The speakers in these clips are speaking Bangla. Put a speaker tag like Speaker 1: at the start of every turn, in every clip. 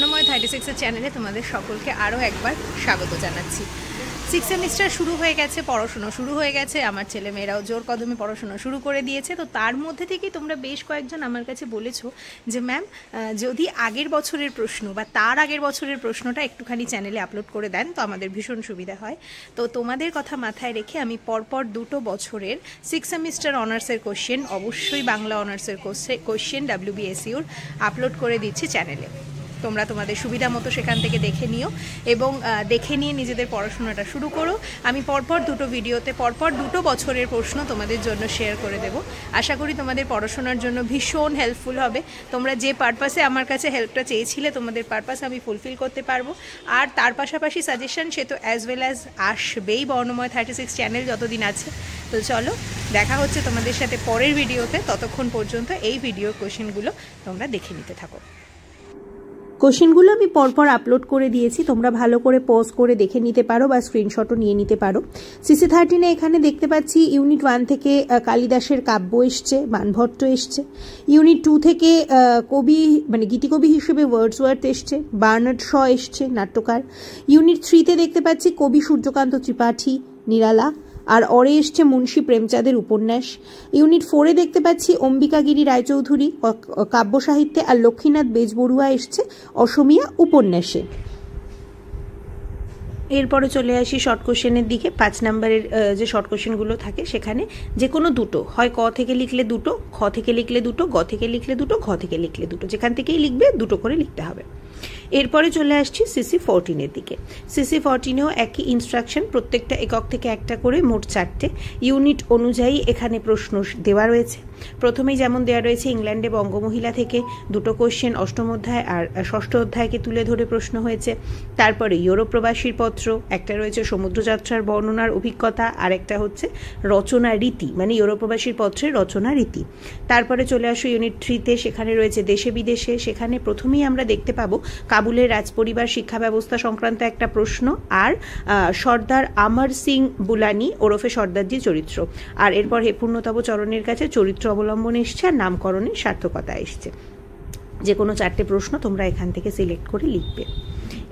Speaker 1: বর্ণময় 36 চ্যানেলে তোমাদের সকলকে আরও একবার স্বাগত জানাচ্ছি। 6 সেমিস্টার শুরু হয়ে গেছে, পড়াশুনো শুরু হয়ে গেছে, আমার ছেলেমেয়েরাও জোর কদমে পড়াশুনো শুরু করে দিয়েছে। তো তার মধ্যে থেকেই তোমরা বেশ কয়েকজন আমার কাছে বলেছো যে ম্যাম যদি আগের বছরের প্রশ্ন বা তার আগের বছরের প্রশ্নটা একটুখানি চ্যানেলে আপলোড করে দেন তো আমাদের ভীষণ সুবিধা হয়। তো তোমাদের কথা মাথায় রেখে আমি পরপর 2 বছরের 6 সেমিস্টার অনার্সের কোশ্চেন, অবশ্যই বাংলা অনার্সের কোশ্চেন WBSUর আপলোড করে দিচ্ছি চ্যানেলে। তোমরা তোমাদের সুবিধা মতো সেখান থেকে দেখে নিও এবং দেখে নিয়ে নিজেদের পড়াশোনাটা শুরু করো। আমি পরপর 2 ভিডিওতে পরপর 2 বছরের প্রশ্ন তোমাদের জন্য শেয়ার করে দেব। আশা করি তোমাদের পড়াশোনার জন্য ভীষণ হেল্পফুল হবে। তোমরা যে পারপাসে আমার কাছে হেল্পটা চেয়েছিলে তোমাদের পারপাস আমি ফুলফিল করতে পারবো। আর তার পাশাপাশি সাজেশন সে তো অ্যাজ ওয়েল অ্যাজ আসবেই বর্ণময় 36 চ্যানেল যতদিন আছে। তো চলো দেখা হচ্ছে তোমাদের সাথে পরের ভিডিওতে। ততক্ষণ পর্যন্ত এই ভিডিওর কোশ্চেনগুলো তোমরা দেখে নিতে থাকো। কোশ্চেনগুলো আমি পরপর আপলোড করে দিয়েছি, তোমরা ভালো করে পজ করে দেখে নিতে পারো বা স্ক্রিনশটও নিয়ে নিতে পারো। CC13 এখানে দেখতে পাচ্ছি ইউনিট 1 থেকে কালিদাসের কাব্য এসছে, বানভট্ট এসছে। ইউনিট 2 থেকে কবি মানে গীতিকবি হিসেবে ওয়ার্ডসওয়ার্থ এসছে, বার্নার্ড শ এসছে নাট্যকার। ইউনিট 3-তে দেখতে পাচ্ছি কবি সূর্যকান্ত ত্রিপাঠী, নিরালা। আর অরে এসছে মুন্সী প্রেমচাঁদের উপন্যাস। ইউনিট 4-এ দেখতে পাচ্ছি অম্বিকাগিরি রায়চৌধুরী কাব্য সাহিত্যে, আর লক্ষ্মীনাথ বেজবড়ুয়া এসছে অসমিয়া উপন্যাসে। এরপরে চলে আসি শর্ট কোশ্চেনের দিকে। 5 নম্বরের যে শর্ট কোশ্চেনগুলো থাকে সেখানে যে কোনো 2, হয় ক থেকে লিখলে 2, খ থেকে লিখলে 2, গ থেকে লিখলে 2, ঘ থেকে লিখলে 2, যেখান থেকেই লিখবে 2 করে লিখতে হবে। এরপরে চলে আসছি CC14-এর দিকে। CC14-এও একই ইনস্ট্রাকশন, প্রত্যেকটা একক থেকে একটা করে, মোট 4টে ইউনিট অনুযায়ী এখানে প্রশ্ন দেওয়া রয়েছে। প্রথমেই যেমন দেওয়া রয়েছে ইংল্যান্ডে বঙ্গমহিলা থেকে 2 কোশ্চেন, 8ম অধ্যায় আর 6ষ্ঠ অধ্যায়কে তুলে ধরে প্রশ্ন হয়েছে। তারপরে ইউরোপ প্রবাসীর পত্র, একটা রয়েছে সমুদ্রযাত্রার বর্ণনার অভিজ্ঞতা, আর একটা হচ্ছে রচনা রীতি, মানে ইউরোপ প্রবাসীর পত্রের রচনা রীতি। তারপরে চলে আসো ইউনিট 3-তে, সেখানে রয়েছে দেশে বিদেশে। সেখানে প্রথমেই আমরা দেখতে পাবো কাবুলের রাজপরিবার শিক্ষা ব্যবস্থা সংক্রান্ত একটা প্রশ্ন, আর সর্দার আমর সিং বুলানি ওরফে সর্দারজি চরিত্র। আর এরপর হে পূর্ণতব চরণের কাছে চরিত্র অবলম্বন এসছে, আর নামকরণের সার্থকতা এসছে। যে কোনো 4টে প্রশ্ন তোমরা এখান থেকে সিলেক্ট করে লিখবে।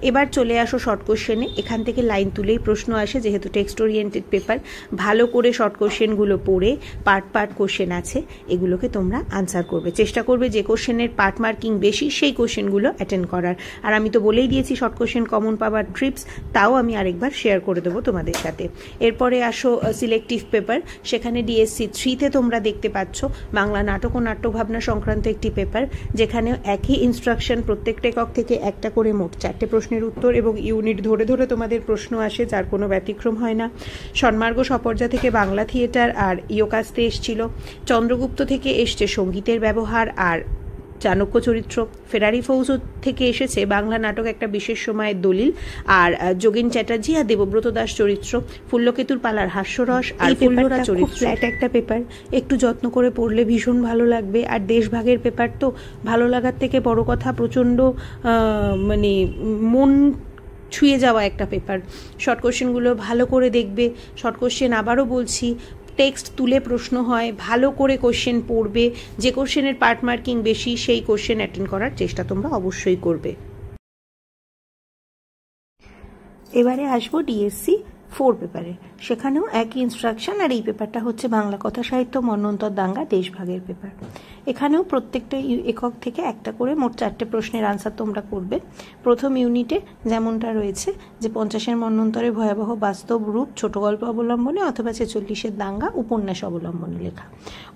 Speaker 1: এবার চলে আসো শর্ট কোশ্চেনে। এখান থেকে লাইন তুলেই প্রশ্ন আসে, যেহেতু টেক্সট ওরিয়েন্টেড পেপার। ভালো করে শর্ট কোশ্চেনগুলো পড়ে পার্ট কোশ্চেন আছে, এগুলোকে তোমরা আনসার করবে। চেষ্টা করবে যে কোশ্চেনের পার্ট মার্কিং বেশি সেই কোশ্চেনগুলো অ্যাটেন্ড করার। আর আমি তো বলেই দিয়েছি শর্ট কোশ্চেন কমন পাওয়ার ট্রিপস, তাও আমি আরেকবার শেয়ার করে দেবো তোমাদের সাথে। এরপরে আসো সিলেক্টিভ পেপার। সেখানে DSC 3-তে তোমরা দেখতে পাচ্ছ বাংলা নাটক ও নাট্যভাবনা সংক্রান্ত একটি পেপার, যেখানে একই ইনস্ট্রাকশন, প্রত্যেকটা একক থেকে একটা করে, মোট 4টে প্রশ্নের উত্তর এবং ইউনিট ধরে ধরে তোমাদের প্রশ্ন আসে, যার কোনো ব্যতিক্রম হয় না। সন্মার্গ সপর্যা থেকে বাংলা থিয়েটার আর ইয়োকাস্তে এসছিল। চন্দ্রগুপ্ত থেকে এসছে সঙ্গীতের ব্যবহার আর চাণক্য চরিত্র। ফেরারি ফৌজ থেকে এসেছে বাংলা নাটক একটা বিশেষ সময়ের দলিল আর যোগেন চ্যাটার্জি আর দেবব্রত দাস চরিত্র। ফুল্লকেতুর পালার হাস্যরস আর ফুল্লরা চরিত্র। ফ্ল্যাট একটা পেপার, একটু যত্ন করে পড়লে ভীষণ ভালো লাগবে। আর দেশভাগের পেপার তো ভালো লাগার থেকে বড় কথা প্রচণ্ড মানে মন ছুঁয়ে যাওয়া একটা পেপার। শর্ট কোশ্চেনগুলো ভালো করে দেখবে। শর্ট কোশ্চেন আবারও বলছি, টেক্সট তুলে প্রশ্ন হয়, ভালো করে কোশ্চেন পড়বে। যে কোশ্চেনের পার্ট মার্কিং বেশি সেই কোশ্চেন অ্যাটেন্ড করার চেষ্টা তোমরা অবশ্যই করবে। এবারে আসবো DSC 4 পেপারে। সেখানেও একই ইনস্ট্রাকশন, আর এই পেপারটা হচ্ছে বাংলা কথা সাহিত্য, মন্বন্তর দাঙ্গা, দেশভাগের পেপার। এখানেও প্রত্যেকটা একক থেকে একটা করে, মোট 4টে প্রশ্নের আনসার তোমরা করবে। প্রথম ইউনিটে যেমনটা রয়েছে যে 50-এর মন্বন্তরে ভয়াবহ বাস্তব রূপ ছোট গল্প অবলম্বনে অথবা 46-এর দাঙ্গা উপন্যাস অবলম্বনে লেখা।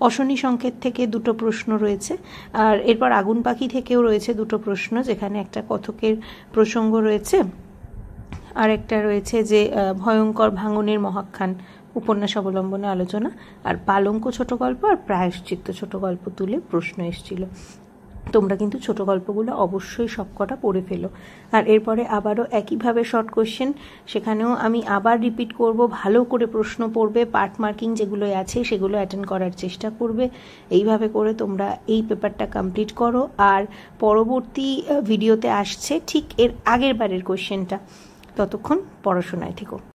Speaker 1: অশনি সংকেত থেকে 2 প্রশ্ন রয়েছে। আর এরপর আগুন পাখি থেকেও রয়েছে 2 প্রশ্ন, যেখানে একটা কথকের প্রসঙ্গ রয়েছে, আর একটা রয়েছে যে ভয়ঙ্কর ভাঙনের মহাখ্যান উপন্যাস অবলম্বনে আলোচনা। আর পালঙ্ক ছোট গল্প আর প্রায়শ্চিত্ত ছোট গল্প তুলে প্রশ্ন এসেছিল। তোমরা কিন্তু ছোট গল্পগুলো অবশ্যই সবকটা পড়ে ফেলো। আর এরপরে আবারও একইভাবে শর্ট কোশ্চেন, সেখানেও আমি আবার রিপিট করব, ভালো করে প্রশ্ন পড়বে, পার্ট মার্কিং যেগুলো আছে সেগুলো অ্যাটেন্ড করার চেষ্টা করবে। এইভাবে করে তোমরা এই পেপারটা কমপ্লিট করো। আর পরবর্তী ভিডিওতে আসছে ঠিক এর আগের বারের কোশ্চেনটা। ততক্ষণ পড়াশোনায় থেকো।